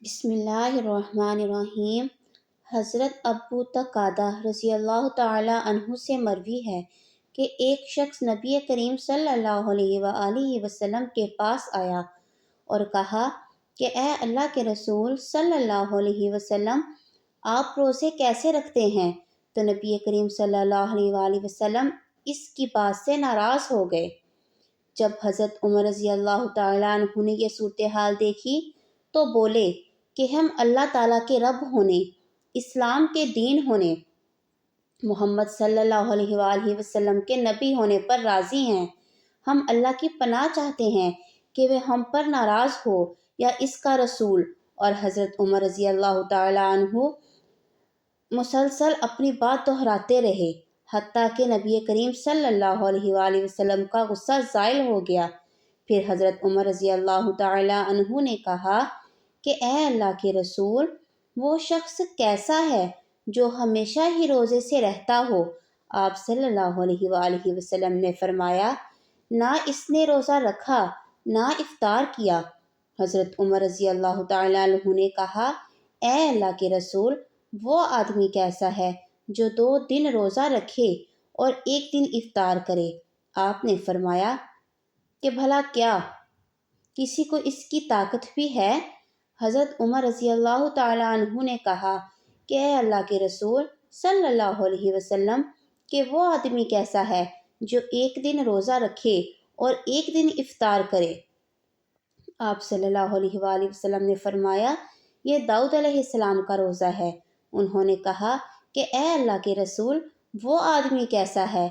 بسم اللہ الرحمن الرحیم۔ حضرت ابو قتادہ رضی اللہ تعالیٰ عنہ سے مروی ہے کہ ایک شخص نبی کریم صلی اللہ علیہ وآلہ وسلم کے پاس آیا اور کہا کہ اے اللہ کے رسول صلی اللہ علیہ وسلم، آپ روزے کیسے رکھتے ہیں؟ تو نبی کریم صلی اللہ علیہ وآلہ وسلم اس کی بات سے ناراض ہو گئے۔ جب حضرت عمر رضی اللہ تعالیٰ عنہ نے یہ صورتحال دیکھی تو بولے کہ ہم اللہ تعالیٰ کے رب ہونے، اسلام کے دین ہونے، محمد صلی اللہ علیہ وآلہ وسلم کے نبی ہونے پر راضی ہیں۔ ہم اللہ کی پناہ چاہتے ہیں کہ وہ ہم پر ناراض ہو یا اس کا رسول۔ اور حضرت عمر رضی اللہ تعالیٰ عنہ مسلسل اپنی بات دہراتے رہے حتیٰ کہ نبی کریم صلی اللہ علیہ وآلہ وسلم کا غصہ زائل ہو گیا۔ پھر حضرت عمر رضی اللہ تعالیٰ عنہ نے کہا کہ اے اللہ کے رسول، وہ شخص کیسا ہے جو ہمیشہ ہی روزے سے رہتا ہو؟ آپ صلی اللہ علیہ وآلہ وسلم نے فرمایا، نہ اس نے روزہ رکھا نہ افطار کیا۔ حضرت عمر رضی اللہ تعالیٰ عنہ نے کہا، اے اللہ کے رسول، وہ آدمی کیسا ہے جو 2 دن روزہ رکھے اور 1 دن افطار کرے؟ آپ نے فرمایا کہ بھلا کیا کسی کو اس کی طاقت بھی ہے؟ حضرت عمر رضی اللہ تعالیٰ عنہ نے کہا کہ اے اللہ کے رسول صلی اللہ علیہ وسلم، کہ وہ آدمی کیسا ہے جو 1 دن روزہ رکھے اور 1 دن افطار کرے؟ آپ صلی اللہ علیہ وآلہ وسلم نے فرمایا، یہ داؤد علیہ السلام کا روزہ ہے۔ انہوں نے کہا کہ اے اللہ کے رسول، وہ آدمی کیسا ہے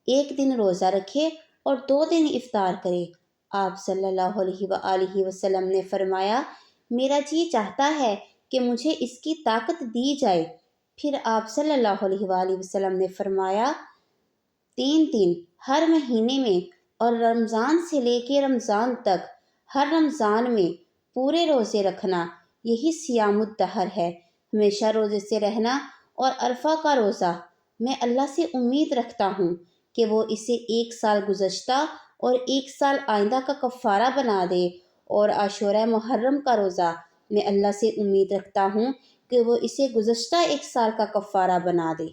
1 دن روزہ رکھے اور 2 دن افطار کرے؟ آپ صلی اللہ علیہ وآلہ وسلم نے فرمایا، میرا جی چاہتا ہے کہ مجھے اس کی طاقت دی جائے۔ پھر آپ صلی اللہ علیہ وآلہ وسلم نے فرمایا، 3 دن ہر مہینے میں اور رمضان سے لے کے رمضان تک ہر رمضان میں پورے روزے رکھنا، یہی صیام الدہر ہے۔ ہمیشہ روزے سے رہنا اور عرفہ کا روزہ، میں اللہ سے امید رکھتا ہوں کہ وہ اسے 1 سال گزشتہ اور 1 سال آئندہ کا کفارہ بنا دے، اور عاشورہ محرم کا روزہ میں اللہ سے امید رکھتا ہوں کہ وہ اسے گزشتہ 1 سال کا کفارہ بنا دے۔